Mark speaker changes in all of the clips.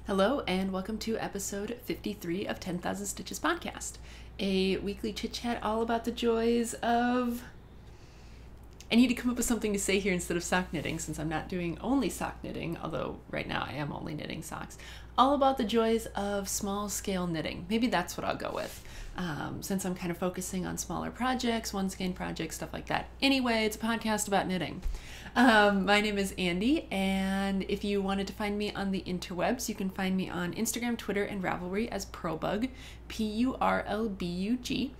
Speaker 1: Hello and welcome to episode 53 of 10,000 Stitches podcast, a weekly chit chat all about the joys of... I need to come up with something to say here instead of sock knitting, since I'm not doing only sock knitting, although right now I am only knitting socks. All about the joys of small scale knitting. Maybe that's what I'll go with, since I'm kind of focusing on smaller projects, one skein projects, stuff like that. Anyway, it's a podcast about knitting. My name is Andy, and if you wanted to find me on the interwebs, you can find me on Instagram, Twitter, and Ravelry as Purlbug, P-U-R-L-B-U-G.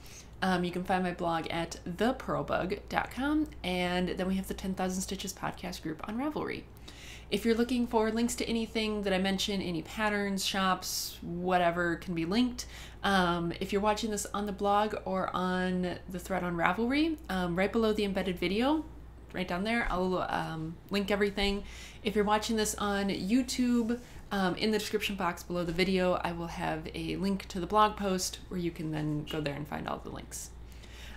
Speaker 1: You can find my blog at thepurlbug.com, and then we have the 10,000 Stitches podcast group on Ravelry. If you're looking for links to anything that I mention, any patterns, shops, whatever can be linked. If you're watching this on the blog or on the thread on Ravelry, right below the embedded video, right down there, I'll link everything. If you're watching this on YouTube, in the description box below the video, I will have a link to the blog post where you can then go there and find all the links.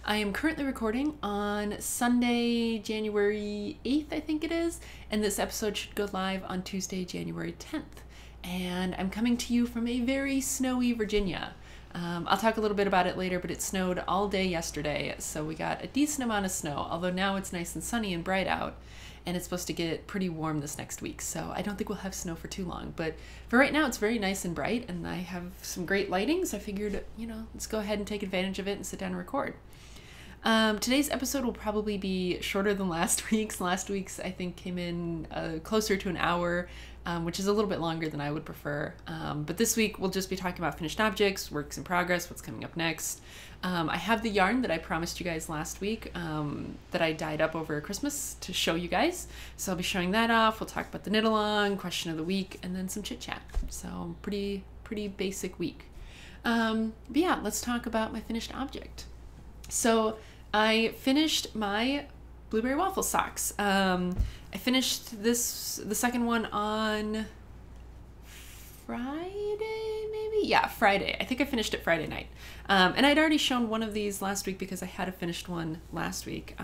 Speaker 1: I am currently recording on Sunday, January 8th, I think it is, and this episode should go live on Tuesday, January 10th. And I'm coming to you from a very snowy Virginia. I'll talk a little bit about it later, but it snowed all day yesterday, so we got a decent amount of snow, although now it's nice and sunny and bright out, and it's supposed to get pretty warm this next week, so I don't think we'll have snow for too long. But for right now, it's very nice and bright, and I have some great lighting, so I figured, let's go ahead and take advantage of it and sit down and record. Today's episode will probably be shorter than last week's. Last week's, I think, came in closer to an hour, which is a little bit longer than I would prefer. But this week, we'll just be talking about finished objects, works in progress, what's coming up next. I have the yarn that I promised you guys last week that I dyed up over Christmas to show you guys. So I'll be showing that off. We'll talk about the knit along, question of the week, and then some chit chat. So pretty basic week. But yeah, let's talk about my finished object. So I finished my blueberry waffle socks. I finished the second one on Friday, maybe? Yeah, Friday. I think I finished it Friday night. And I'd already shown one of these last week because I had a finished one last week.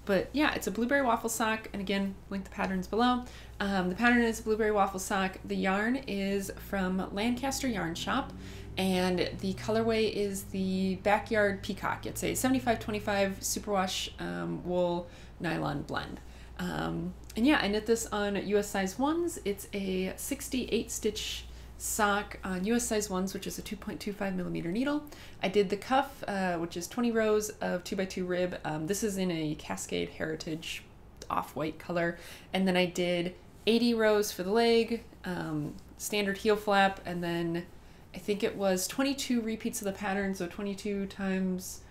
Speaker 1: But yeah, it's a blueberry waffle sock, and again, link the patterns below. The pattern is a blueberry waffle sock. The yarn is from Lancaster Yarn Shop, and the colorway is the Backyard Peacock. It's a 75-25 superwash wool nylon blend. And yeah, I knit this on US size 1s. It's a 68 stitch sock on US size 1s, which is a 2.25 millimeter needle. I did the cuff, which is 20 rows of 2x2 rib. This is in a Cascade Heritage off-white color. And then I did 80 rows for the leg, standard heel flap, and then I think it was 22 repeats of the pattern, so 22 times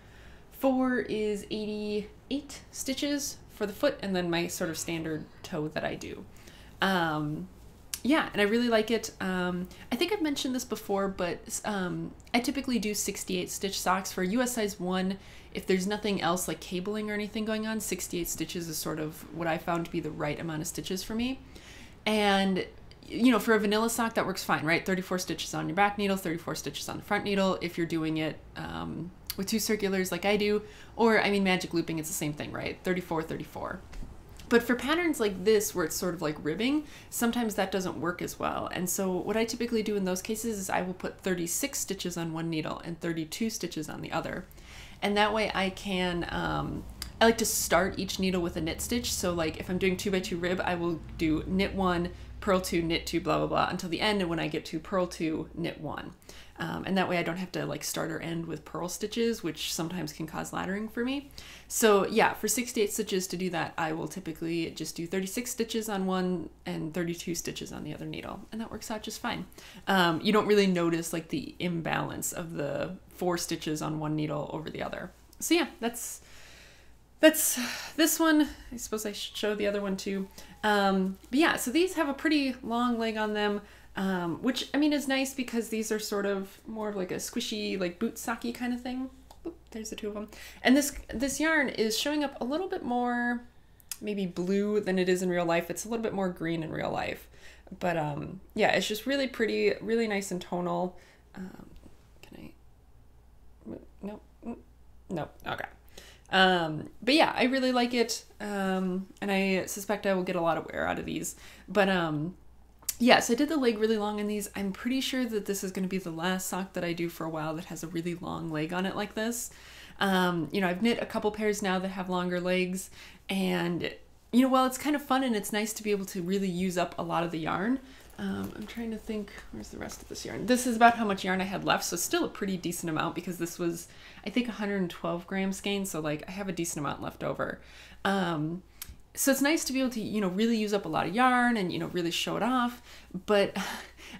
Speaker 1: 4 is 88 stitches for the foot, and then my sort of standard toe that I do. Yeah, and I really like it. I think I've mentioned this before, but I typically do 68 stitch socks for US size 1. If there's nothing else like cabling or anything going on, 68 stitches is sort of what I found to be the right amount of stitches for me. And for a vanilla sock, that works fine, right? 34 stitches on your back needle, 34 stitches on the front needle. If you're doing it with 2 circulars like I do, or magic looping, it's the same thing, right? 34, 34. But for patterns like this, where it's sort of like ribbing, sometimes that doesn't work as well. And so what I typically do in those cases is I will put 36 stitches on one needle and 32 stitches on the other. And that way I can, I like to start each needle with a knit stitch. So like if I'm doing 2x2 rib, I will do knit 1, purl 2, knit 2, blah, blah, blah, until the end. And when I get to purl 2, knit 1. And that way I don't have to like start or end with purl stitches, which sometimes can cause laddering for me. So yeah, for 68 stitches to do that, I will typically just do 36 stitches on one and 32 stitches on the other needle. And that works out just fine. You don't really notice like the imbalance of the 4 stitches on one needle over the other. So yeah, that's this one. I suppose I should show the other one too. But yeah, so these have a pretty long leg on them. Which is nice because these are sort of more of like a squishy, like boot socky kind of thing. Oop, there's the 2 of them. And this yarn is showing up a little bit more maybe blue than it is in real life. It's a little bit more green in real life. But yeah, it's just really pretty, really nice and tonal. Can I? Nope. Nope. Okay. But yeah, I really like it. And I suspect I will get a lot of wear out of these. But Yes, I did the leg really long in these. I'm pretty sure that this is going to be the last sock that I do for a while that has a really long leg on it like this. You know, I've knit a couple pairs now that have longer legs, and you know, while it's kind of fun and it's nice to be able to really use up a lot of the yarn, I'm trying to think, where's the rest of this yarn? This is about how much yarn I had left, so still a pretty decent amount because this was, I think, 112 gram skein, so like I have a decent amount left over. So it's nice to be able to, you know, really use up a lot of yarn and, you know, really show it off. But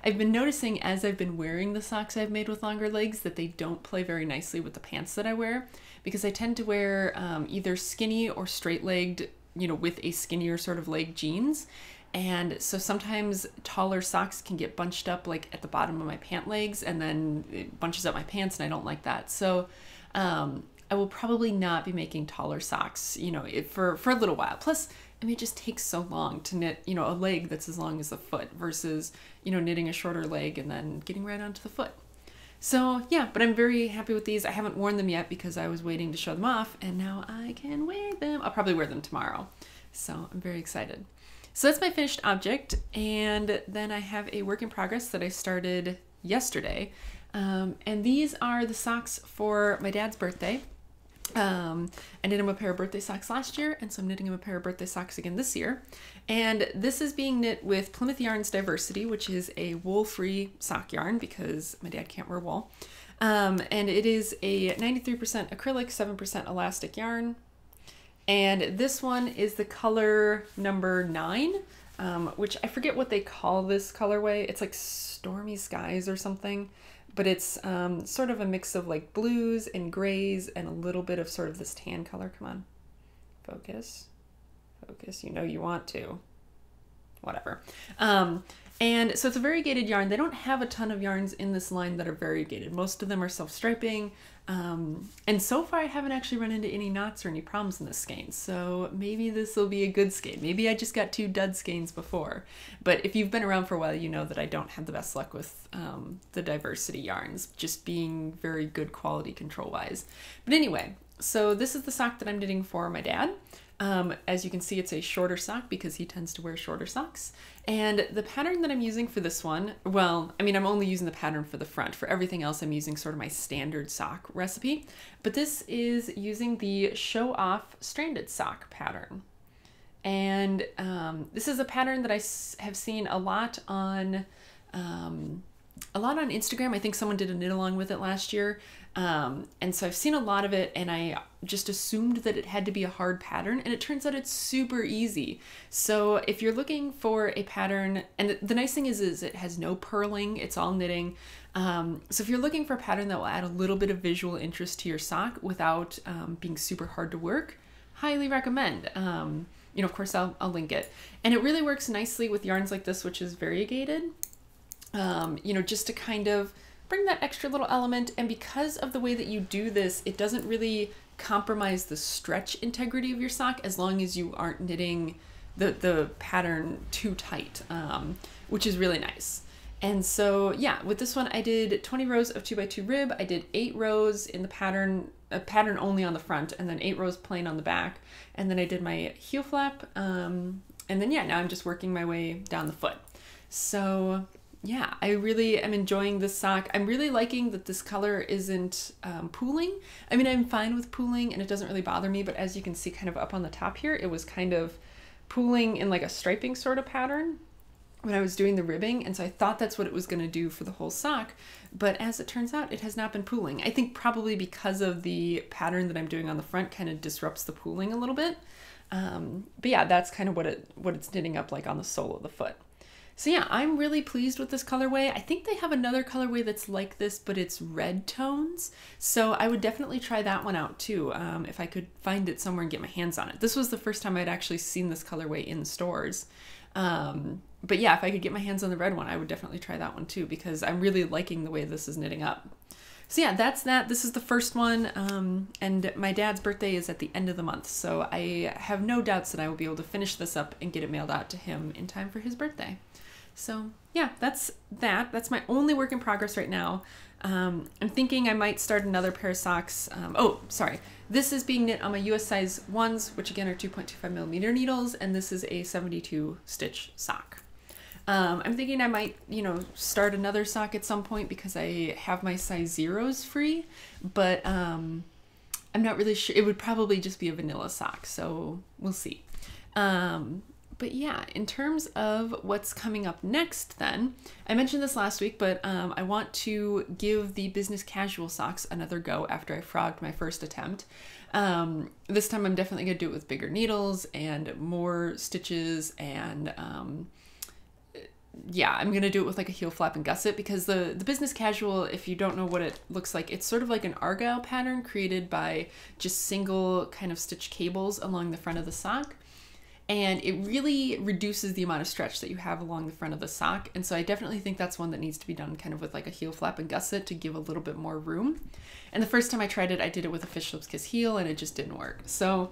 Speaker 1: I've been noticing as I've been wearing the socks I've made with longer legs that they don't play very nicely with the pants that I wear, because I tend to wear either skinny or straight-legged, you know, with a skinnier sort of leg jeans. And so sometimes taller socks can get bunched up like at the bottom of my pant legs, and then it bunches up my pants, and I don't like that. So I will probably not be making taller socks, you know, for a little while. Plus, I mean, it just takes so long to knit, you know, a leg that's as long as the foot versus, you know, knitting a shorter leg and then getting right onto the foot. So yeah, but I'm very happy with these. I haven't worn them yet because I was waiting to show them off, and now I can wear them. I'll probably wear them tomorrow. So I'm very excited. So that's my finished object. And then I have a work in progress that I started yesterday. And these are the socks for my dad's birthday. I knit him a pair of birthday socks last year, and so I'm knitting him a pair of birthday socks again this year. And this is being knit with Plymouth Yarns Diversity, which is a wool-free sock yarn because my dad can't wear wool. And it is a 93% acrylic, 7% elastic yarn. And this one is the color number 9, which I forget what they call this colorway. It's like Stormy Skies or something. But it's sort of a mix of like blues and grays and a little bit of sort of this tan color. Come on, focus, focus, you know you want to, whatever. And so it's a variegated yarn. They don't have a ton of yarns in this line that are variegated. Most of them are self-striping. And so far I haven't actually run into any knots or any problems in this skein. So maybe this will be a good skein. Maybe I just got 2 dud skeins before. But if you've been around for a while, you know that I don't have the best luck with the Diversity yarns, just being very good quality control wise. But anyway, so this is the sock that I'm knitting for my dad. As you can see, it's a shorter sock because he tends to wear shorter socks. And the pattern that I'm using for this one, well, I mean, I'm only using the pattern for the front. For everything else, I'm using sort of my standard sock recipe. But this is using the Show Off Stranded Sock pattern. And this is a pattern that I have seen a lot on Instagram. I think someone did a knit along with it last year. And so I've seen a lot of it, and I just assumed that it had to be a hard pattern, and it turns out it's super easy. So if you're looking for a pattern, and the nice thing is it has no purling, it's all knitting. So if you're looking for a pattern that will add a little bit of visual interest to your sock without being super hard to work, highly recommend. You know, of course I'll link it. And it really works nicely with yarns like this, which is variegated. You know, just to kind of bring that extra little element. And because of the way that you do this, it doesn't really compromise the stretch integrity of your sock as long as you aren't knitting the pattern too tight, which is really nice. And so, yeah, with this one, I did 20 rows of 2x2 rib. I did 8 rows in the pattern, a pattern only on the front, and then 8 rows plain on the back. And then I did my heel flap. And then, yeah, now I'm just working my way down the foot. So yeah, I really am enjoying this sock. I'm really liking that this color isn't pooling. I mean, I'm fine with pooling and it doesn't really bother me, but as you can see kind of up on the top here, it was kind of pooling in like a striping sort of pattern when I was doing the ribbing. And so I thought that's what it was gonna do for the whole sock. But as it turns out, it has not been pooling. I think probably because of the pattern that I'm doing on the front kind of disrupts the pooling a little bit. But yeah, that's kind of what it's knitting up like on the sole of the foot. So yeah, I'm really pleased with this colorway. I think they have another colorway that's like this, but it's red tones. So I would definitely try that one out too, if I could find it somewhere and get my hands on it. This was the first time I'd actually seen this colorway in stores. But yeah, if I could get my hands on the red one, I would definitely try that one too, because I'm really liking the way this is knitting up. So yeah, that's that. This is the first one, and my dad's birthday is at the end of the month, so I have no doubts that I will be able to finish this up and get it mailed out to him in time for his birthday. So yeah, that's that. That's my only work in progress right now. I'm thinking I might start another pair of socks. Oh, sorry. This is being knit on my US size 1s, which again are 2.25mm needles, and this is a 72 stitch sock. I'm thinking I might, start another sock at some point because I have my size zeros free, but I'm not really sure. It would probably just be a vanilla sock, so we'll see. But yeah, in terms of what's coming up next then, I mentioned this last week, but I want to give the business casual socks another go after I frogged my first attempt. This time I'm definitely going to do it with bigger needles and more stitches, and yeah, I'm going to do it with like a heel flap and gusset, because the business casual, if you don't know what it looks like, it's sort of like an argyle pattern created by just single kind of stitch cables along the front of the sock. And it really reduces the amount of stretch that you have along the front of the sock. And so I definitely think that's one that needs to be done kind of with like a heel flap and gusset to give a little bit more room. And the first time I tried it, I did it with a Fish Lips Kiss heel, and it just didn't work. So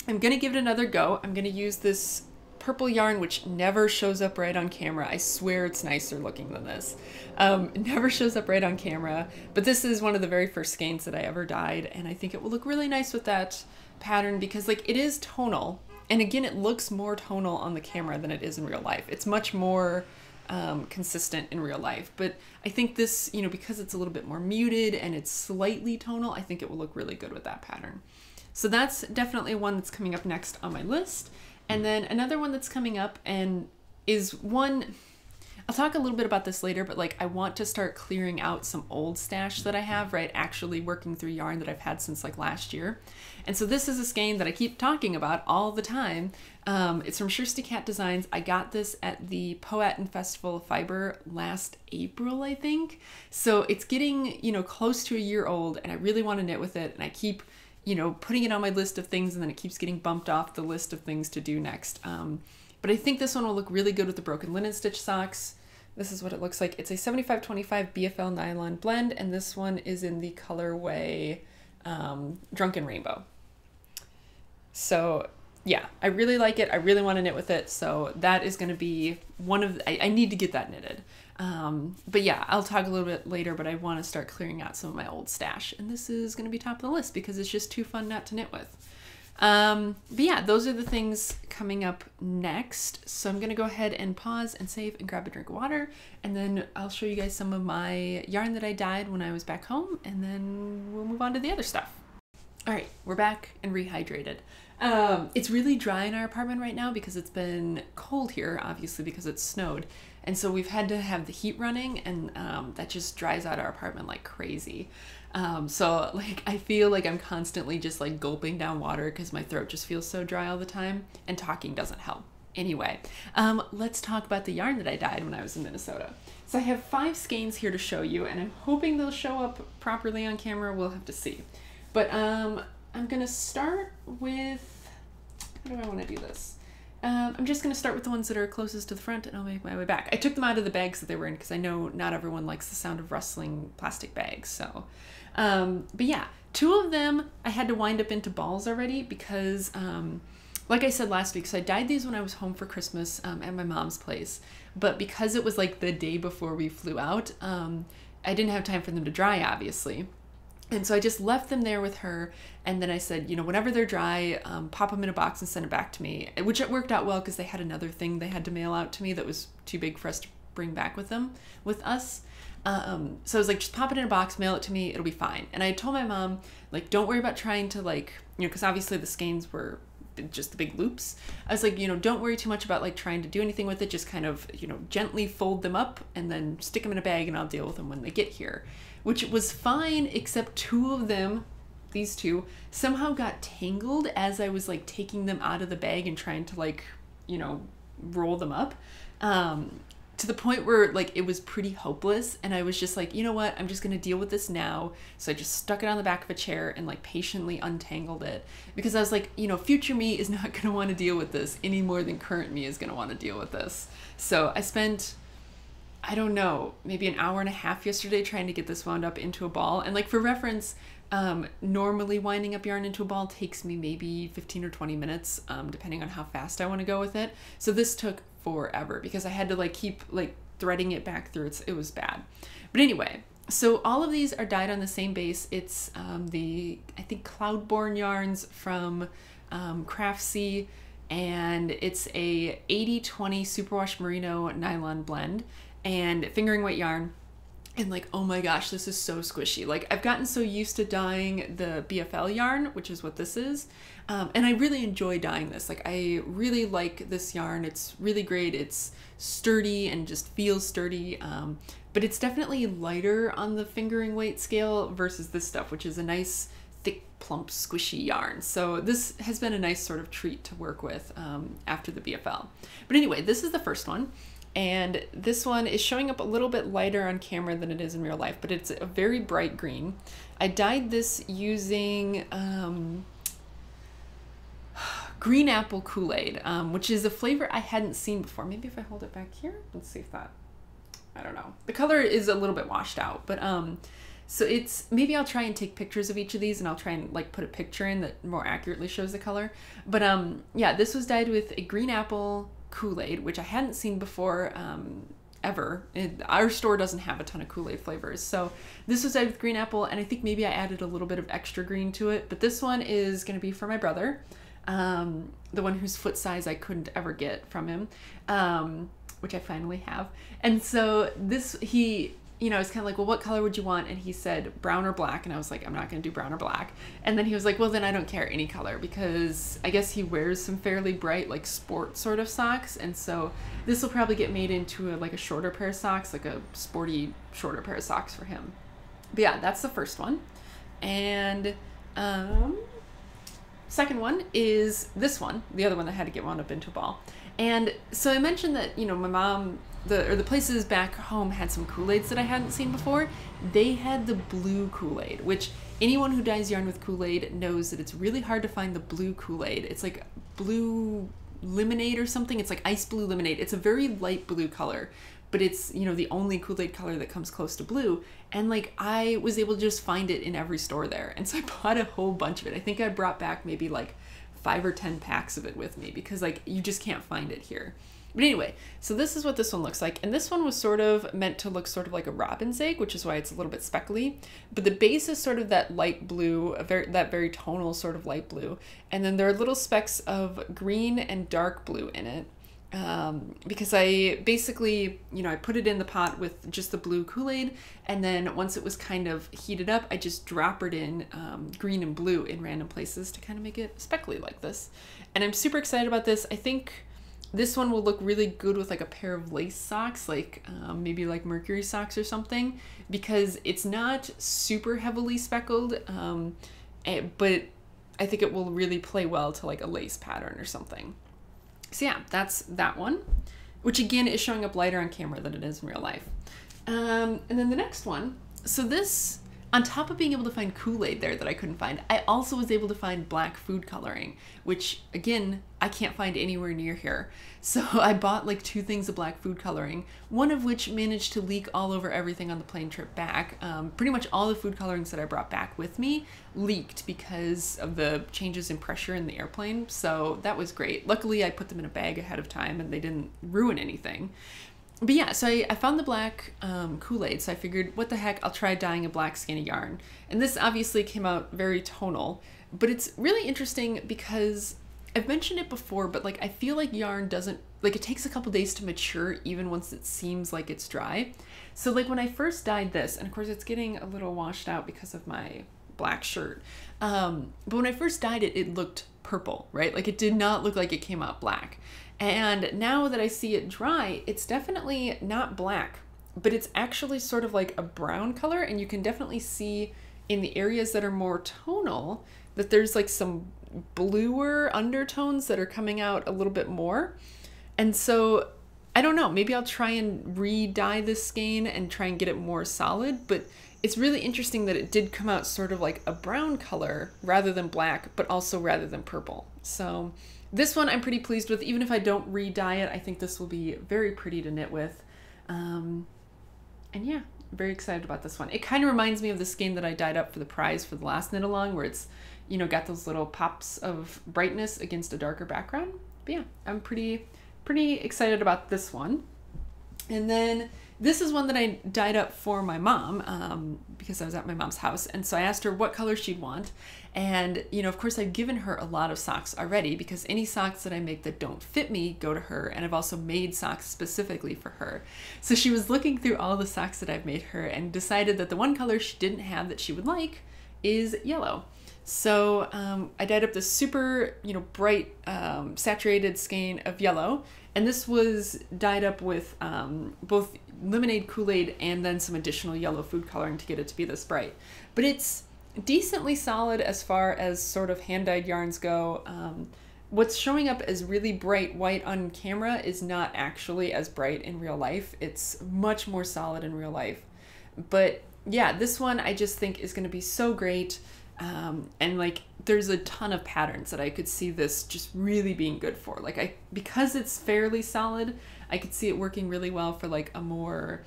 Speaker 1: I'm going to give it another go. I'm going to use this purple yarn, which never shows up right on camera. I swear it's nicer looking than this. It never shows up right on camera, but this is one of the very first skeins that I ever dyed. And I think it will look really nice with that pattern, because like it is tonal. And again, it looks more tonal on the camera than it is in real life. It's much more consistent in real life. But I think this, because it's a little bit more muted and it's slightly tonal, I think it will look really good with that pattern. So that's definitely one that's coming up next on my list. And then another one that's coming up and is one, I'll talk a little bit about this later, but like I want to start clearing out some old stash that I have, right? Actually working through yarn that I've had since like last year. And so this is a skein that I keep talking about all the time. It's from Shirsty Cat Designs. I got this at the Powhatan Festival of Fiber last April, I think. So it's getting, close to a year old, and I really want to knit with it. And I keep, putting it on my list of things, and then it keeps getting bumped off the list of things to do next. But I think this one will look really good with the broken linen stitch socks. This is what it looks like. It's a 75/25 BFL nylon blend, and this one is in the colorway Drunken Rainbow. So yeah, I really like it. I really want to knit with it. So that is going to be one of I need to get that knitted. But yeah, I'll talk a little bit later, but I want to start clearing out some of my old stash, and this is going to be top of the list because it's just too fun not to knit with. But yeah, those are the things coming up next. So I'm going to go ahead and pause and save and grab a drink of water, and then I'll show you guys some of my yarn that I dyed when I was back home, and then we'll move on to the other stuff. All right, we're back and rehydrated. It's really dry in our apartment right now because it's been cold here, obviously because it's snowed. And so we've had to have the heat running, and that just dries out our apartment like crazy. So like I feel like I'm constantly just like gulping down water because my throat just feels so dry all the time, and talking doesn't help. Anyway, let's talk about the yarn that I dyed when I was in Minnesota. So I have 5 skeins here to show you, and I'm hoping they'll show up properly on camera. We'll have to see. But I'm gonna start with, how do I want to do this? I'm just going to start with the ones that are closest to the front, and I'll make my way back. I took them out of the bags that they were in because I know not everyone likes the sound of rustling plastic bags. So, but yeah, 2 of them I had to wind up into balls already because, like I said last week, so I dyed these when I was home for Christmas at my mom's place. But because it was like the day before we flew out, I didn't have time for them to dry, obviously. And so I just left them there with her, and then I said, whenever they're dry, pop them in a box and send it back to me, which it worked out well because they had another thing they had to mail out to me that was too big for us to bring back with us. So I was like, just pop it in a box, mail it to me, it'll be fine. And I told my mom, like, don't worry about trying to because obviously the skeins were just the big loops. I was like, don't worry too much about like trying to do anything with it. Just kind of, gently fold them up and then stick them in a bag, and I'll deal with them when they get here. Which was fine, except 2 of them, these 2, somehow got tangled as I was like taking them out of the bag and trying to like, roll them up. To the point where like it was pretty hopeless, and I was just like, you know what, I'm just gonna deal with this now. So I just stuck it on the back of a chair and like patiently untangled it, because I was like, future me is not gonna want to deal with this any more than current me is gonna want to deal with this. So I spent, I don't know, maybe an hour and a half yesterday trying to get this wound up into a ball. And like for reference, normally winding up yarn into a ball takes me maybe 15 or 20 minutes, depending on how fast I want to go with it. So this took forever because I had to like keep like threading it back through. It was bad. But anyway, so all of these are dyed on the same base. It's I think Cloudborn yarns from Craftsy. and it's a 80/20 superwash merino nylon blend and fingering weight yarn. And like, oh my gosh, this is so squishy. Like, I've gotten so used to dyeing the BFL yarn, which is what this is. And I really enjoy dyeing this. Like, I really like this yarn. It's really great. It's sturdy and just feels sturdy. But it's definitely lighter on the fingering weight scale versus this stuff, which is a nice, thick, plump, squishy yarn. So this has been a nice sort of treat to work with after the BFL. But anyway, this is the first one. And this one is showing up a little bit lighter on camera than it is in real life, but it's a very bright green. I dyed this using green apple Kool-Aid, which is a flavor I hadn't seen before. Maybe if I hold it back here, let's see if that, I don't know. The color is a little bit washed out, but so it's, maybe I'll try and take pictures of each of these and I'll try and like put a picture in that more accurately shows the color. But yeah, this was dyed with a green apple Kool-Aid, which I hadn't seen before ever. Our store doesn't have a ton of Kool-Aid flavors. So this was dyed with green apple, and I think maybe I added a little bit of extra green to it. But this one is going to be for my brother, the one whose foot size I couldn't ever get from him, which I finally have. And so this, he, you know, I was kind of like, well, what color would you want? And he said brown or black. And I was like, I'm not going to do brown or black. And then he was like, well, then I don't care any color, because I guess he wears some fairly bright, like sport sort of socks. And so this will probably get made into like a shorter pair of socks, like a sporty shorter pair of socks for him. But yeah, that's the first one. And second one is this one, the other one that had to get wound up into a ball. And so I mentioned that, you know, my mom, the places back home had some Kool-Aids that I hadn't seen before. They had the blue Kool-Aid, which anyone who dyes yarn with Kool-Aid knows that it's really hard to find the blue Kool-Aid. It's like blue lemonade or something. It's like ice blue lemonade. It's a very light blue color, but it's, you know, the only Kool-Aid color that comes close to blue. And like, I was able to just find it in every store there. And so I bought a whole bunch of it. I think I brought back maybe like 5 or 10 packs of it with me, because like, you just can't find it here. But anyway, so this is what this one looks like. And this one was sort of meant to look sort of like a robin's egg, which is why it's a little bit speckly. But the base is sort of that light blue, that very tonal sort of light blue. And then there are little specks of green and dark blue in it. Because I basically, you know, I put it in the pot with just the blue Kool-Aid. And then once it was kind of heated up, I just droppered in green and blue in random places to kind of make it speckly like this. And I'm super excited about this. I think this one will look really good with like a pair of lace socks, like maybe like Mercury socks or something, because it's not super heavily speckled, but I think it will really play well to like a lace pattern or something. So yeah, that's that one, which again is showing up lighter on camera than it is in real life. And then the next one, so this, on top of being able to find Kool-Aid there that I couldn't find, I also was able to find black food coloring, which again, I can't find anywhere near here. So I bought like 2 things of black food coloring, one of which managed to leak all over everything on the plane trip back. Pretty much all the food colorings that I brought back with me leaked because of the changes in pressure in the airplane. So that was great. Luckily, I put them in a bag ahead of time and they didn't ruin anything. But yeah, so I found the black Kool-Aid, so I figured, what the heck, I'll try dyeing a black skein of yarn. And this obviously came out very tonal, but it's really interesting because I've mentioned it before, but like, I feel like yarn doesn't, like, it takes a couple days to mature even once it seems like it's dry. So like when I first dyed this, and of course it's getting a little washed out because of my black shirt, but when I first dyed it, it looked purple, right? Like it did not look like it came out black. And now that I see it dry, it's definitely not black, but it's actually sort of like a brown color. And you can definitely see in the areas that are more tonal that there's like some bluer undertones that are coming out a little bit more. And so I don't know, maybe I'll try and re-dye this skein and try and get it more solid, but it's really interesting that it did come out sort of like a brown color rather than black, but also rather than purple. So this one I'm pretty pleased with. Even if I don't re-dye it, I think this will be very pretty to knit with. And yeah, very excited about this one. It kind of reminds me of the skein that I dyed up for the prize for the last knit along, where it's, you know, got those little pops of brightness against a darker background. But yeah, I'm pretty excited about this one. And then this is one that I dyed up for my mom because I was at my mom's house. And so I asked her what color she'd want. And, you know, of course, I've given her a lot of socks already because any socks that I make that don't fit me go to her. And I've also made socks specifically for her. So she was looking through all the socks that I've made her and decided that the one color she didn't have that she would like is yellow. So I dyed up this super, you know, bright saturated skein of yellow. And this was dyed up with both lemonade Kool-Aid and then some additional yellow food coloring to get it to be this bright. But it's decently solid as far as sort of hand-dyed yarns go. What's showing up as really bright white on camera is not actually as bright in real life. It's much more solid in real life. But yeah, this one I just think is going to be so great. And like, there's a ton of patterns that I could see this just really being good for. Like because it's fairly solid, I could see it working really well for like a more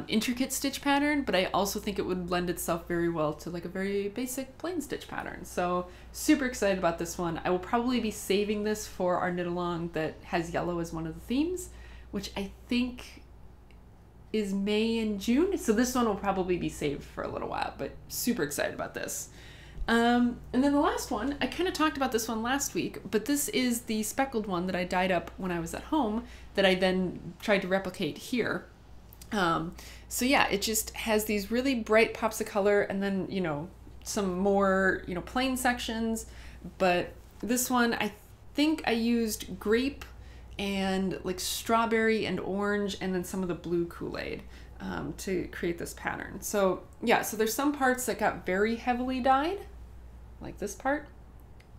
Speaker 1: intricate stitch pattern, but I also think it would lend itself very well to like a very basic plain stitch pattern. So super excited about this one. I will probably be saving this for our knit along that has yellow as one of the themes, which I think is May and June. So this one will probably be saved for a little while, but super excited about this. And then the last one, I kind of talked about this one last week, but this is the speckled one that I dyed up when I was at home that I then tried to replicate here. So yeah, it just has these really bright pops of color and then, you know, some more, you know, plain sections. But this one, I think I used grape and like strawberry and orange and then some of the blue Kool-Aid to create this pattern. So yeah, so there's some parts that got very heavily dyed, like this part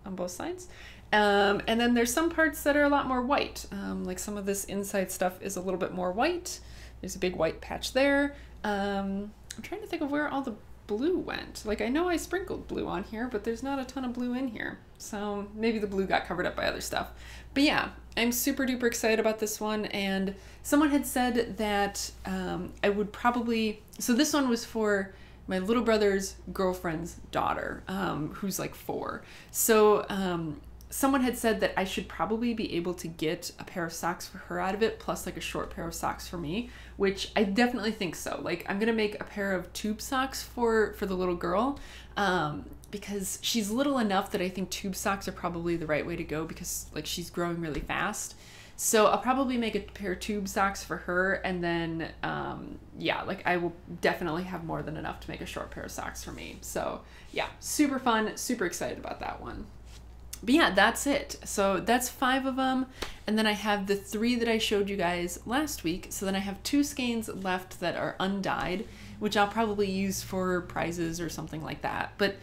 Speaker 1: on both sides. And then there's some parts that are a lot more white. Like some of this inside stuff is a little bit more white. There's a big white patch there. I'm trying to think of where all the blue went. Like I know I sprinkled blue on here, but there's not a ton of blue in here. So maybe the blue got covered up by other stuff. But yeah, I'm super duper excited about this one. And someone had said that I would probably, so this one was for my little brother's girlfriend's daughter, who's like 4. So someone had said that I should probably be able to get a pair of socks for her out of it, plus like a short pair of socks for me, which I definitely think so. Like I'm gonna make a pair of tube socks for the little girl, because she's little enough that I think tube socks are probably the right way to go because like she's growing really fast. So I'll probably make a pair of tube socks for her, and then yeah, like I will definitely have more than enough to make a short pair of socks for me. So yeah, super fun, super excited about that one. But yeah, that's it. So that's 5 of them. And then I have the 3 that I showed you guys last week. So then I have 2 skeins left that are undyed, which I'll probably use for prizes or something like that. But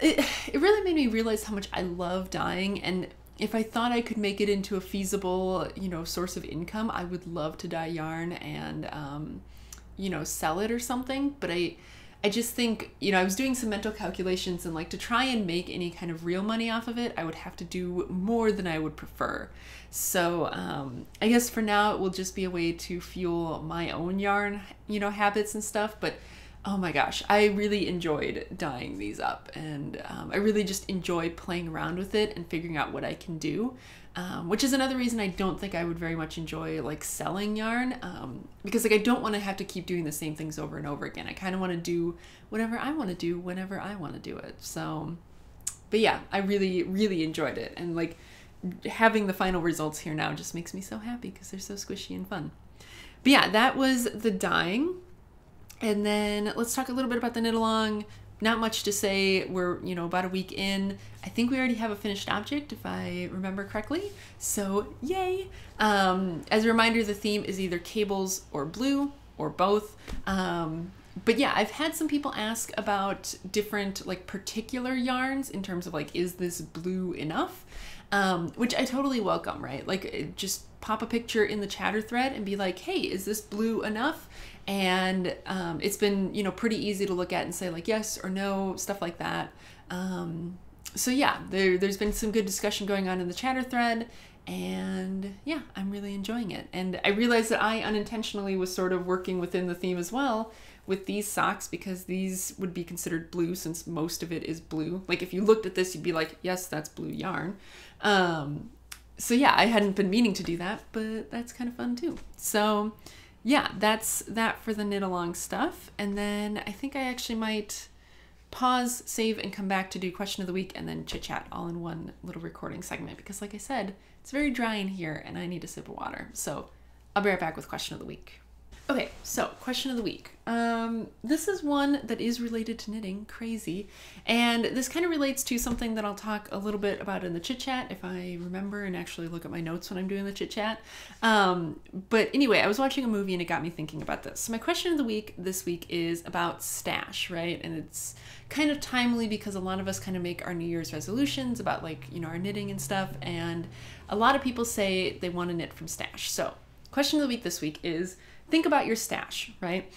Speaker 1: it really made me realize how much I love dyeing. And if I thought I could make it into a feasible, you know, source of income, I would love to dye yarn and, you know, sell it or something. But I just think, you know, I was doing some mental calculations and like to try and make any kind of real money off of it, I would have to do more than I would prefer. So I guess for now it will just be a way to fuel my own yarn, you know, habits and stuff. But oh my gosh, I really enjoyed dyeing these up, and I really just enjoy playing around with it and figuring out what I can do. Which is another reason I don't think I would very much enjoy like selling yarn, because like I don't want to have to keep doing the same things over and over again. I kind of want to do whatever I want to do whenever I want to do it. So, but yeah, I really, really enjoyed it. And like having the final results here now just makes me so happy because they're so squishy and fun. But yeah, that was the dyeing. And then let's talk a little bit about the knit along. Not much to say. We're, you know, about a week in. I think we already have a finished object, if I remember correctly. So yay! As a reminder, the theme is either cables or blue or both. But yeah, I've had some people ask about different like particular yarns in terms of like, is this blue enough? Which I totally welcome, right? Like just pop a picture in the chatter thread and be like, hey, is this blue enough? And it's been, you know, pretty easy to look at and say like yes or no, stuff like that. So yeah, there's been some good discussion going on in the chatter thread, and yeah, I'm really enjoying it. And I realized that I unintentionally was sort of working within the theme as well with these socks, because these would be considered blue since most of it is blue. Like if you looked at this, you'd be like, yes, that's blue yarn. So yeah, I hadn't been meaning to do that, but that's kind of fun too. So yeah, that's that for the knit along stuff. And then I think I actually might pause, save, and come back to do question of the week and then chit chat all in one little recording segment because, like I said, it's very dry in here and I need a sip of water. So I'll be right back with question of the week. Okay, so question of the week. This is one that is related to knitting, crazy. And this kind of relates to something that I'll talk a little bit about in the chit chat if I remember and actually look at my notes when I'm doing the chit chat. But anyway, I was watching a movie and it got me thinking about this. So my question of the week this week is about stash, right? And it's kind of timely because a lot of us kind of make our New Year's resolutions about like, you know, our knitting and stuff. And a lot of people say they want to knit from stash. So question of the week this week is, think about your stash, right?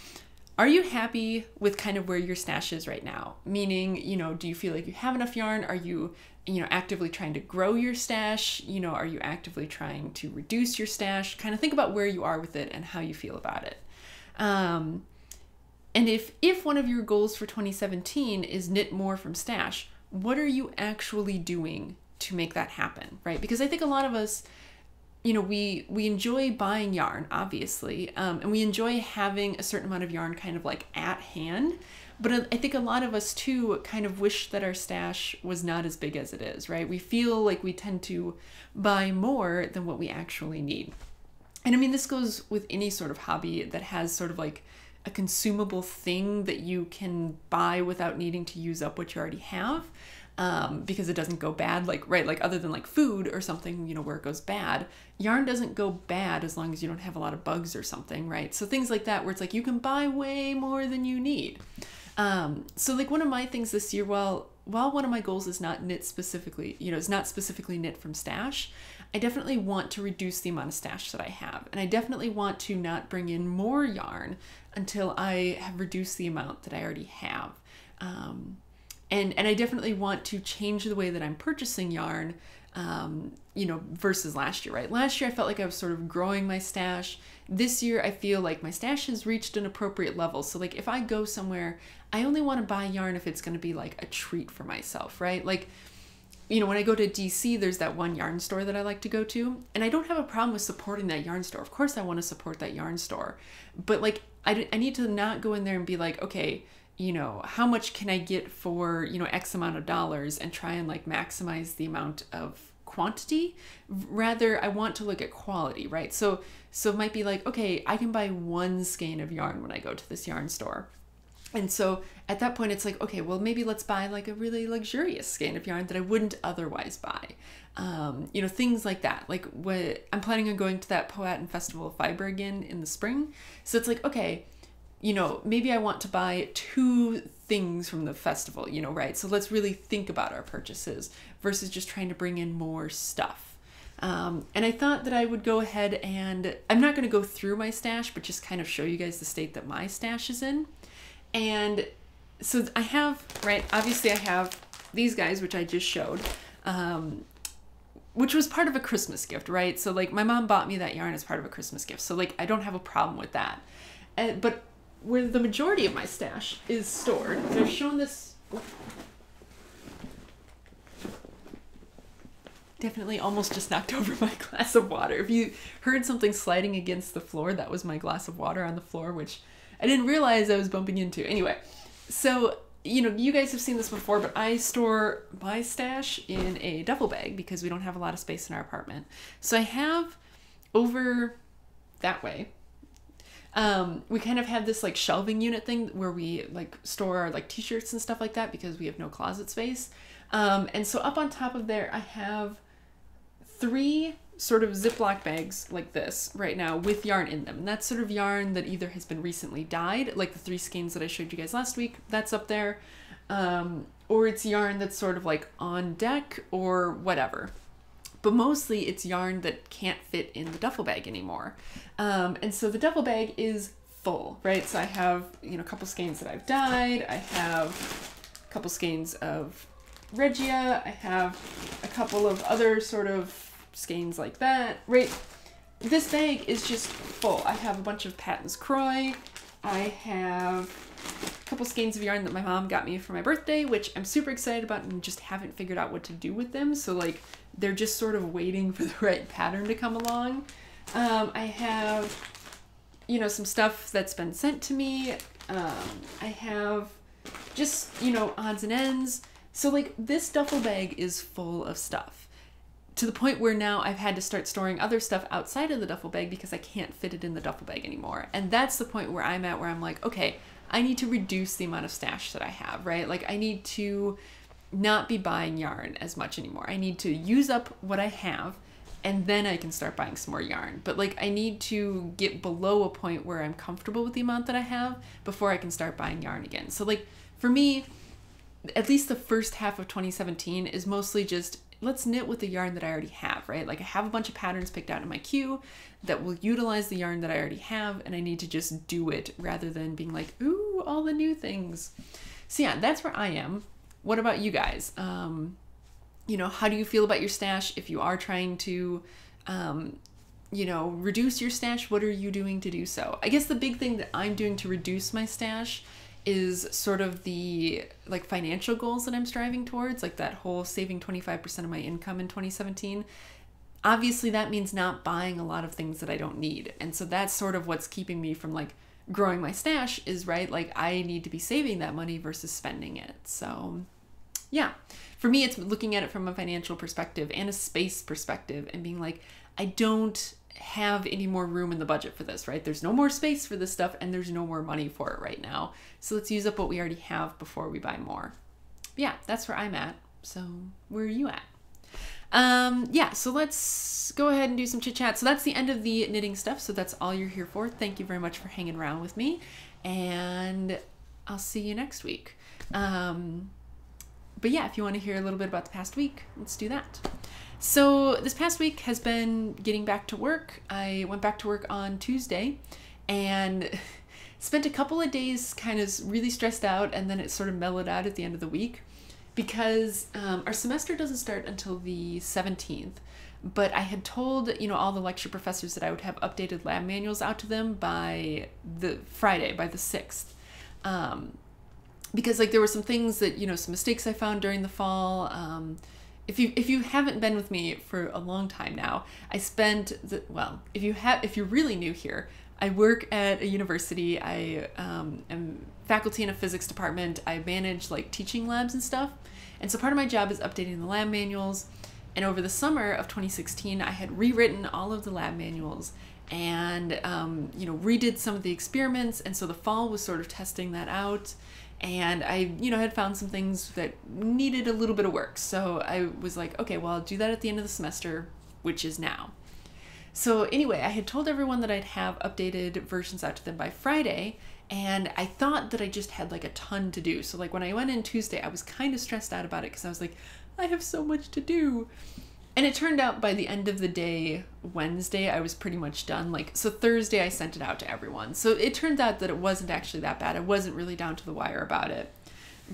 Speaker 1: Are you happy with kind of where your stash is right now? Meaning, you know, do you feel like you have enough yarn? Are you, you know, actively trying to grow your stash? You know, are you actively trying to reduce your stash? Kind of think about where you are with it and how you feel about it. And if one of your goals for 2017 is knit more from stash, what are you actually doing to make that happen, right? Because I think a lot of us, you know, we enjoy buying yarn, obviously, and we enjoy having a certain amount of yarn kind of like at hand. But I think a lot of us too kind of wish that our stash was not as big as it is, right? We feel like we tend to buy more than what we actually need. And I mean, this goes with any sort of hobby that has sort of like a consumable thing that you can buy without needing to use up what you already have. Because it doesn't go bad, like, right, like other than like food or something, you know, where it goes bad, yarn doesn't go bad as long as you don't have a lot of bugs or something, right? So things like that, where it's like, you can buy way more than you need. So like one of my things this year, while one of my goals is not knit specifically, you know, it's not specifically knit from stash, I definitely want to reduce the amount of stash that I have. And I definitely want to not bring in more yarn until I have reduced the amount that I already have. And I definitely want to change the way that I'm purchasing yarn, you know, versus last year, right? Last year, I felt like I was sort of growing my stash. This year, I feel like my stash has reached an appropriate level. So like if I go somewhere, I only want to buy yarn if it's going to be like a treat for myself, right? Like, you know, when I go to DC, there's that one yarn store that I like to go to, and I don't have a problem with supporting that yarn store. Of course, I want to support that yarn store, but like, I need to not go in there and be like, okay, you know, how much can I get for, you know, X amount of dollars and try and like maximize the amount of quantity. Rather, I want to look at quality, right? So it might be like, okay, I can buy one skein of yarn when I go to this yarn store. And so at that point, it's like, okay, well, maybe let's buy like a really luxurious skein of yarn that I wouldn't otherwise buy. You know, things like that. Like I'm planning on going to that Powhatan Festival of Fiber again in the spring. So it's like, okay, you know, maybe I want to buy 2 things from the festival, you know, right? So let's really think about our purchases versus just trying to bring in more stuff. And I thought that I would go ahead and, I'm not going to go through my stash, but just kind of show you guys the state that my stash is in. And so I have, right, obviously I have these guys, which I just showed, which was part of a Christmas gift, right? So like my mom bought me that yarn as part of a Christmas gift. So like, I don't have a problem with that. But where the majority of my stash is stored, and I've shown this, definitely almost just knocked over my glass of water. If you heard something sliding against the floor, that was my glass of water on the floor, which I didn't realize I was bumping into. Anyway, so, you know, you guys have seen this before, but I store my stash in a duffel bag because we don't have a lot of space in our apartment. So I have over that way, we kind of have this like shelving unit thing where we like store our like t-shirts and stuff like that because we have no closet space. And so up on top of there, I have 3 sort of Ziploc bags like this right now with yarn in them. And that's sort of yarn that either has been recently dyed, like the 3 skeins that I showed you guys last week, that's up there. Or it's yarn that's sort of like on deck or whatever. But mostly it's yarn that can't fit in the duffel bag anymore. And so the duffel bag is full, right? So I have, you know, a couple skeins that I've dyed. I have a couple skeins of Regia. I have a couple of other sort of skeins like that, right? This bag is just full. I have a bunch of Patton's Croy. I have a couple skeins of yarn that my mom got me for my birthday, which I'm super excited about and just haven't figured out what to do with them. So like, they're just sort of waiting for the right pattern to come along. I have you know, some stuff that's been sent to me. I have just, you know, odds and ends. So like this duffel bag is full of stuff to the point where now I've had to start storing other stuff outside of the duffel bag because I can't fit it in the duffel bag anymore. And that's the point where I'm at, where I'm like, okay, I need to reduce the amount of stash that I have, right? Like I need to not be buying yarn as much anymore. I need to use up what I have, and then I can start buying some more yarn. But like I need to get below a point where I'm comfortable with the amount that I have before I can start buying yarn again. So like for me, at least the first half of 2017 is mostly just, let's knit with the yarn that I already have, right? Like I have a bunch of patterns picked out in my queue that will utilize the yarn that I already have, and I need to just do it rather than being like, ooh, all the new things. So yeah, that's where I am. What about you guys? You know, how do you feel about your stash? If you are trying to, you know, reduce your stash, what are you doing to do so? I guess the big thing that I'm doing to reduce my stash is sort of the like financial goals that I'm striving towards, like that whole saving 25% of my income in 2017. Obviously that means not buying a lot of things that I don't need. And so that's sort of what's keeping me from like growing my stash is, right, like I need to be saving that money versus spending it. So yeah, for me, it's looking at it from a financial perspective and a space perspective and being like, I don't have any more room in the budget for this, right? There's no more space for this stuff and there's no more money for it right now. So let's use up what we already have before we buy more. Yeah, that's where I'm at. So where are you at? Yeah, so let's go ahead and do some chit chat. So that's the end of the knitting stuff. So that's all you're here for. Thank you very much for hanging around with me, and I'll see you next week. But yeah, if you want to hear a little bit about the past week, let's do that. So this past week has been getting back to work. I went back to work on Tuesday and spent a couple of days kind of really stressed out, and then it sort of mellowed out at the end of the week because our semester doesn't start until the 17th. But I had told, you know, all the lecture professors that I would have updated lab manuals out to them by the Friday, by the 6th. Because like there were some things that, you know, some mistakes I found during the fall. If you haven't been with me for a long time now, I spent if you're really new here, I work at a university. I am faculty in a physics department. I manage like teaching labs and stuff. And so part of my job is updating the lab manuals. And over the summer of 2016, I had rewritten all of the lab manuals and, you know, redid some of the experiments. And so the fall was sort of testing that out. And I, you know, had found some things that needed a little bit of work. So I was like, okay, well, I'll do that at the end of the semester, which is now. So anyway, I had told everyone that I'd have updated versions out to them by Friday. And I thought that I just had like a ton to do. So like when I went in Tuesday, I was kind of stressed out about it because I was like, I have so much to do. And it turned out by the end of the day, Wednesday, I was pretty much done. Like, so Thursday I sent it out to everyone. So it turned out that it wasn't actually that bad. I wasn't really down to the wire about it.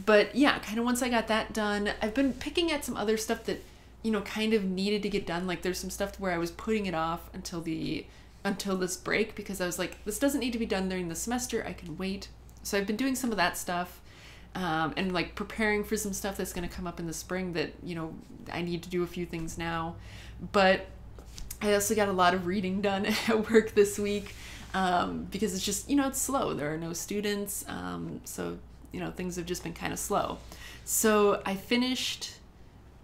Speaker 1: But yeah, kind of once I got that done, I've been picking at some other stuff that, you know, kind of needed to get done. Like there's some stuff where I was putting it off until this break because I was like, this doesn't need to be done during the semester. I can wait. So I've been doing some of that stuff. And like preparing for some stuff that's going to come up in the spring that, you know, I need to do a few things now. But I also got a lot of reading done at work this week because it's just, you know, it's slow. There are no students. So, you know, things have just been kind of slow. So I finished,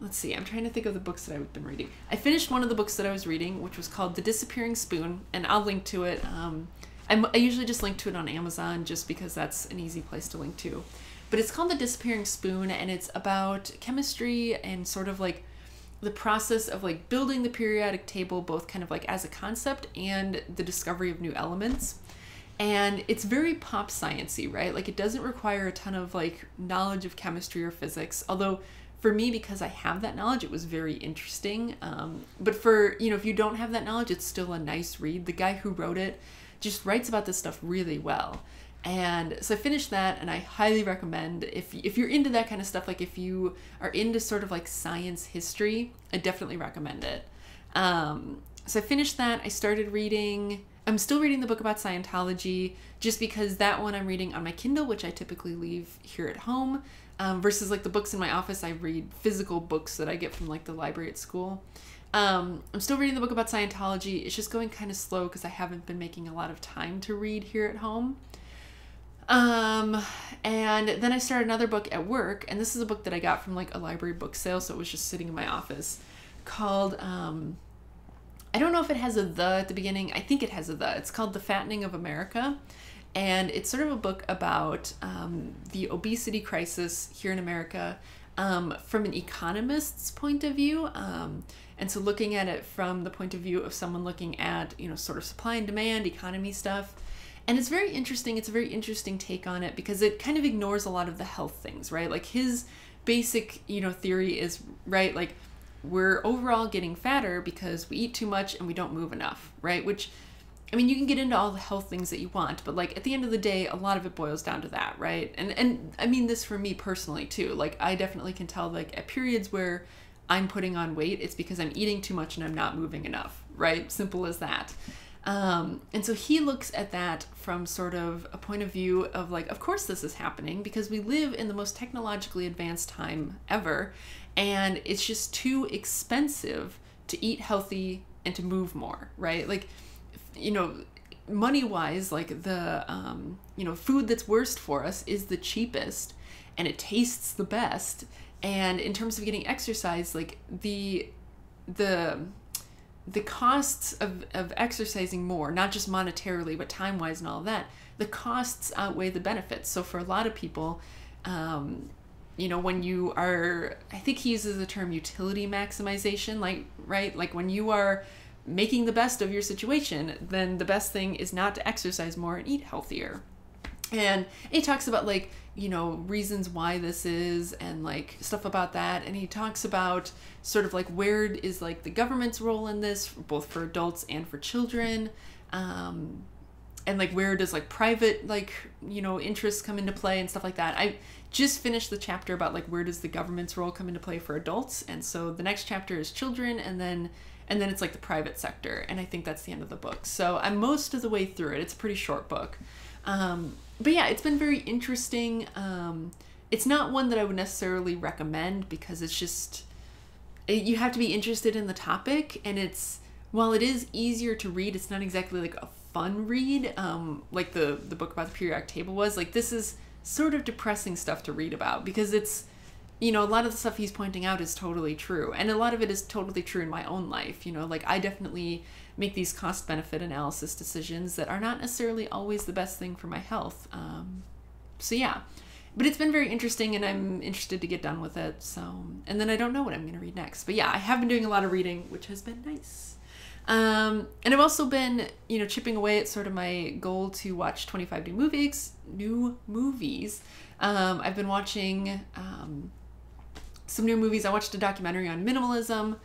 Speaker 1: let's see, I'm trying to think of the books that I've been reading. I finished one of the books that I was reading, which was called The Disappearing Spoon, and I'll link to it. I usually just link to it on Amazon just because that's an easy place to link to. But it's called The Disappearing Spoon, and it's about chemistry and sort of like the process of like building the periodic table, both kind of like as a concept and the discovery of new elements. And it's very pop science-y, right? Like it doesn't require a ton of like knowledge of chemistry or physics, although for me, because I have that knowledge, it was very interesting. But for, you know, if you don't have that knowledge, it's still a nice read. The guy who wrote it just writes about this stuff really well. And so I finished that, and I highly recommend if you're into that kind of stuff, like if you are into sort of like science history, I definitely recommend it. So I finished that. I'm still reading the book about Scientology just because that one I'm reading on my Kindle, which I typically leave here at home, versus like the books in my office. I read physical books that I get from like the library at school. I'm still reading the book about Scientology. It's just going kind of slow because I haven't been making a lot of time to read here at home. And then I started another book at work, and this is a book that I got from like a library book sale, so it was just sitting in my office, called, I don't know if it has a "the" at the beginning. I think it has a "the." It's called The Fattening of America, and it's sort of a book about the obesity crisis here in America from an economist's point of view. And so looking at it from the point of view of someone looking at, you know, sort of supply and demand, economy stuff. And it's very interesting. It's a very interesting take on it because it kind of ignores a lot of the health things, right? Like his basic, you know, theory is, right, like we're overall getting fatter because we eat too much and we don't move enough, right? Which, I mean, you can get into all the health things that you want, but like at the end of the day, a lot of it boils down to that, right? And I mean this for me personally too. Like I definitely can tell like at periods where I'm putting on weight, it's because I'm eating too much and I'm not moving enough, right? Simple as that. And so he looks at that from sort of a point of view of like, of course this is happening because we live in the most technologically advanced time ever, and it's just too expensive to eat healthy and to move more, right? Like, you know, money-wise, like the, you know, food that's worst for us is the cheapest and it tastes the best. And in terms of getting exercise, like the costs of exercising more, not just monetarily, but time-wise and all of that, the costs outweigh the benefits. So for a lot of people, you know, when you are, I think he uses the term utility maximization, like, right? Like when you are making the best of your situation, then the best thing is not to exercise more and eat healthier. And he talks about like, you know, reasons why this is and like stuff about that. And he talks about sort of like where is like the government's role in this, both for adults and for children. And like where does like private, like, you know, interests come into play and stuff like that. I just finished the chapter about like where does the government's role come into play for adults. And so the next chapter is children, and then it's like the private sector. And I think that's the end of the book. So I'm most of the way through it. It's a pretty short book. But yeah, it's been very interesting. It's not one that I would necessarily recommend because it's just, you have to be interested in the topic, and it's, while it is easier to read, it's not exactly like a fun read, like the book about the periodic table was. Like this is sort of depressing stuff to read about because it's, you know, a lot of the stuff he's pointing out is totally true. And a lot of it is totally true in my own life. You know, like I definitely make these cost-benefit analysis decisions that are not necessarily always the best thing for my health. So yeah, but it's been very interesting and I'm interested to get done with it. So, and then I don't know what I'm going to read next. But yeah, I have been doing a lot of reading, which has been nice. And I've also been, you know, chipping away at sort of my goal to watch 25 new movies. I've been watching some new movies. I watched a documentary on minimalism,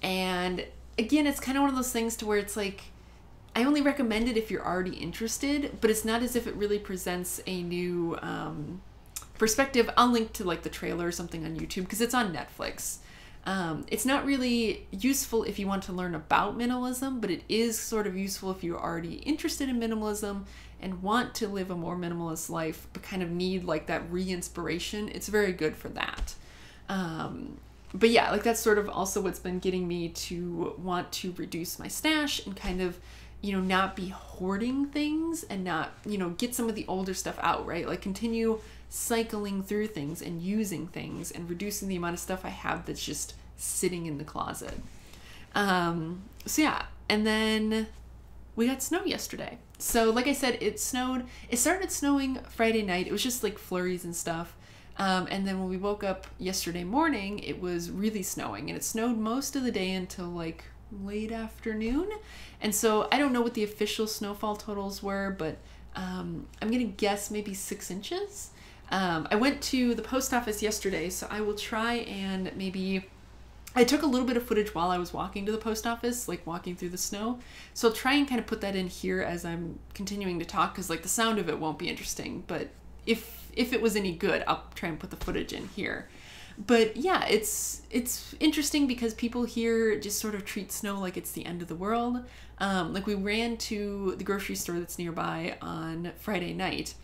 Speaker 1: and again, it's kind of one of those things to where it's like, I only recommend it if you're already interested, but it's not as if it really presents a new perspective. I'll link to like the trailer or something on YouTube because it's on Netflix. It's not really useful if you want to learn about minimalism, but it is sort of useful if you're already interested in minimalism and want to live a more minimalist life, but kind of need like that re-inspiration. It's very good for that. But yeah, like that's sort of also what's been getting me to want to reduce my stash and kind of, you know, not be hoarding things and not, you know, get some of the older stuff out, right? Like continue cycling through things and using things and reducing the amount of stuff I have that's just sitting in the closet. So yeah, and then we got snow yesterday. So like I said, it snowed. It started snowing Friday night. It was just like flurries and stuff. And then when we woke up yesterday morning, it was really snowing, and it snowed most of the day until like late afternoon. And so I don't know what the official snowfall totals were, but I'm gonna guess maybe 6 inches. I went to the post office yesterday, so I will try and maybe, I took a little bit of footage while I was walking to the post office, like walking through the snow. So I'll try and kind of put that in here as I'm continuing to talk, because like the sound of it won't be interesting, but if it was any good, I'll try and put the footage in here. But yeah, it's interesting because people here just sort of treat snow like it's the end of the world. Like we ran to the grocery store that's nearby on Friday night,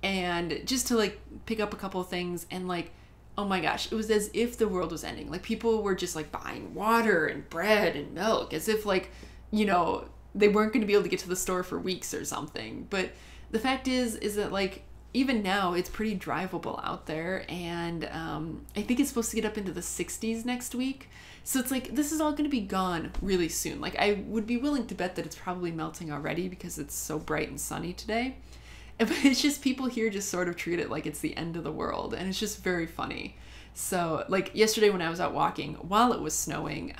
Speaker 1: and just to like pick up a couple of things, and like oh my gosh, it was as if the world was ending. Like people were just like buying water and bread and milk as if like, you know, they weren't going to be able to get to the store for weeks or something. But the fact is that like even now it's pretty drivable out there, and I think it's supposed to get up into the 60s next week. So it's like this is all going to be gone really soon. Like I would be willing to bet that it's probably melting already because it's so bright and sunny today. But it's just people here just sort of treat it like it's the end of the world, and it's just very funny. So like yesterday when I was out walking while it was snowing,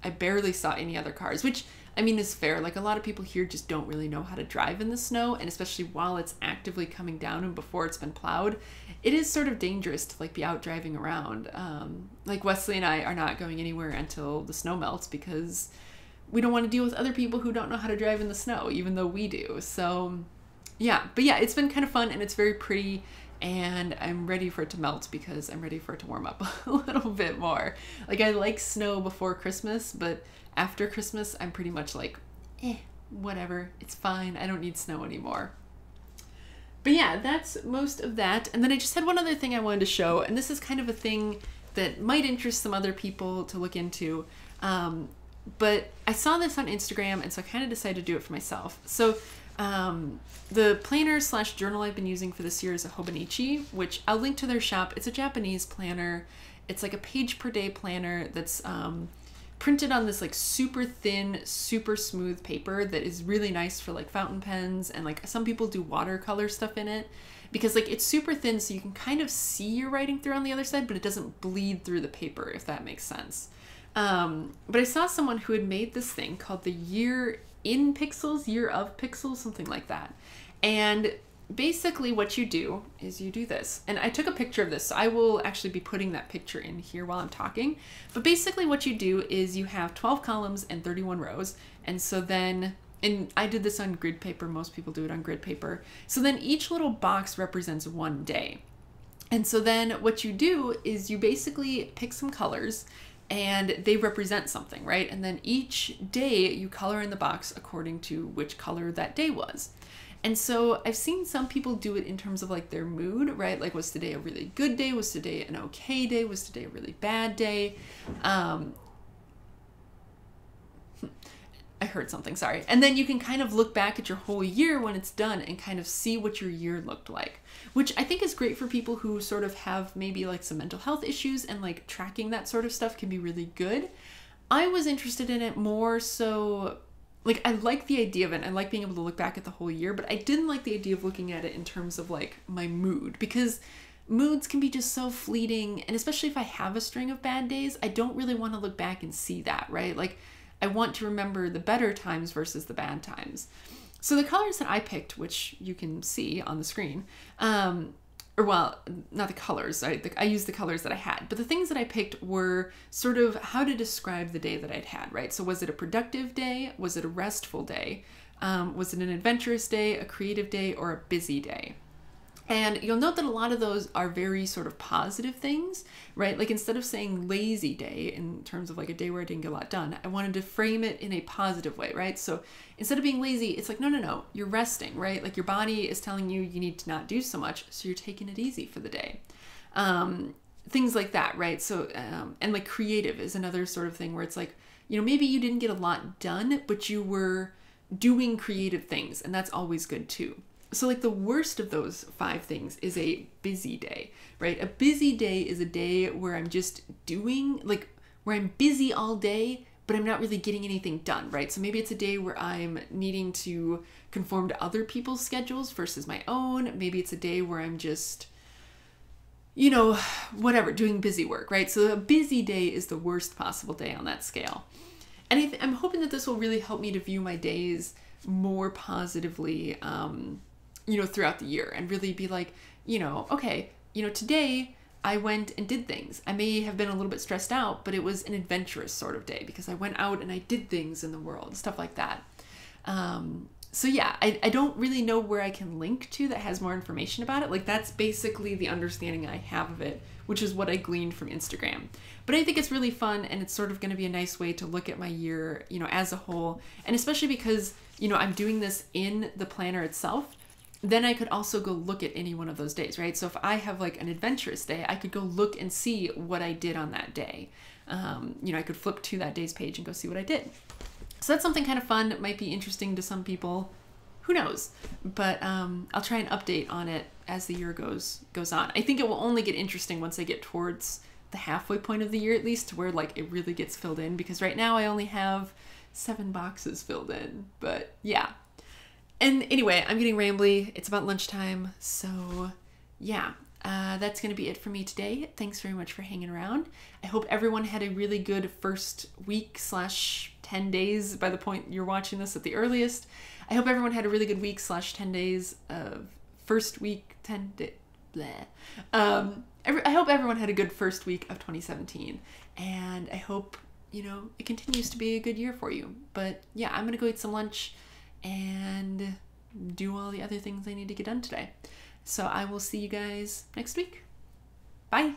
Speaker 1: I barely saw any other cars, which I mean is fair. Like a lot of people here just don't really know how to drive in the snow, and especially while it's actively coming down and before it's been plowed, it is sort of dangerous to like be out driving around. Like Wesley and I are not going anywhere until the snow melts because we don't want to deal with other people who don't know how to drive in the snow, even though we do. So yeah, but yeah, it's been kind of fun and it's very pretty, and I'm ready for it to melt because I'm ready for it to warm up a little bit more. Like I like snow before Christmas, but after Christmas, I'm pretty much like, whatever, it's fine. I don't need snow anymore. But yeah, that's most of that. And then I just had one other thing I wanted to show, and this is kind of a thing that might interest some other people to look into. But I saw this on Instagram, and so I kind of decided to do it for myself. So the planner / journal I've been using for this year is a Hobonichi, which I'll link to their shop. It's a Japanese planner. It's like a page per day planner that's printed on this like super thin, super smooth paper that is really nice for like fountain pens, and like some people do watercolor stuff in it because like it's super thin so you can kind of see your writing through on the other side, but it doesn't bleed through the paper, if that makes sense. But I saw someone who had made this thing called the Year of Pixels, something like that. And basically what you do is you do this, and I took a picture of this, so I will actually be putting that picture in here while I'm talking. But basically what you do is you have 12 columns and 31 rows, and so then, and I did this on grid paper, most people do it on grid paper, so then each little box represents one day. And so then what you do is you basically pick some colors and they represent something, right? And then each day you color in the box according to which color that day was. And so I've seen some people do it in terms of like their mood, right? Like, was today a really good day? Was today an okay day? Was today a really bad day? I heard something, sorry. And then you can kind of look back at your whole year when it's done and kind of see what your year looked like, which I think is great for people who sort of have maybe like some mental health issues, and like tracking that sort of stuff can be really good. I was interested in it more so, like I like the idea of it. I like being able to look back at the whole year, but I didn't like the idea of looking at it in terms of like my mood, because moods can be just so fleeting. And especially if I have a string of bad days, I don't really want to look back and see that, right? Like I want to remember the better times versus the bad times. So the colors that I picked, which you can see on the screen, or well, not the colors, I used the colors that I had, but the things that I picked were sort of how to describe the day that I'd had, right? So was it a productive day? Was it a restful day? Was it an adventurous day, a creative day, or a busy day? And you'll note that a lot of those are very sort of positive things, right? Like instead of saying lazy day in terms of like a day where I didn't get a lot done, I wanted to frame it in a positive way, right? So instead of being lazy, it's like, no, you're resting, right? Like your body is telling you you need to not do so much, so you're taking it easy for the day. Things like that, right? So, and like creative is another sort of thing where it's like, you know, maybe you didn't get a lot done, but you were doing creative things, and that's always good too. So like the worst of those 5 things is a busy day, right? A busy day is a day where I'm just doing, like where I'm busy all day, but I'm not really getting anything done, right? So maybe it's a day where I'm needing to conform to other people's schedules versus my own. Maybe it's a day where I'm just, you know, whatever, doing busy work, right? So a busy day is the worst possible day on that scale. And I'm hoping that this will really help me to view my days more positively, you know, throughout the year, and really be like, you know, okay, you know, today I went and did things. I may have been a little bit stressed out, but it was an adventurous sort of day because I went out and I did things in the world, stuff like that. So yeah, I don't really know where I can link to that has more information about it. Like that's basically the understanding I have of it, which is what I gleaned from Instagram. But I think it's really fun, and it's sort of going to be a nice way to look at my year, you know, as a whole. And especially because, you know, I'm doing this in the planner itself. then I could also go look at any one of those days, right? So if I have like an adventurous day, I could go look and see what I did on that day. You know, I could flip to that day's page and go see what I did. So that's something kind of fun. It might be interesting to some people. Who knows? But I'll try and update on it as the year goes on. I think it will only get interesting once I get towards the halfway point of the year, at least, to where like it really gets filled in, because right now I only have 7 boxes filled in. But yeah. And anyway, I'm getting rambly. It's about lunchtime. So yeah, that's going to be it for me today. Thanks very much for hanging around. I hope everyone had a really good first week / 10 days by the point you're watching this at the earliest. I hope everyone had a really good week / 10 days of first week, 10 days, blah. I hope everyone had a good first week of 2017. And I hope, you know, it continues to be a good year for you. But yeah, I'm going to go eat some lunch and do all the other things I need to get done today. So I will see you guys next week. Bye.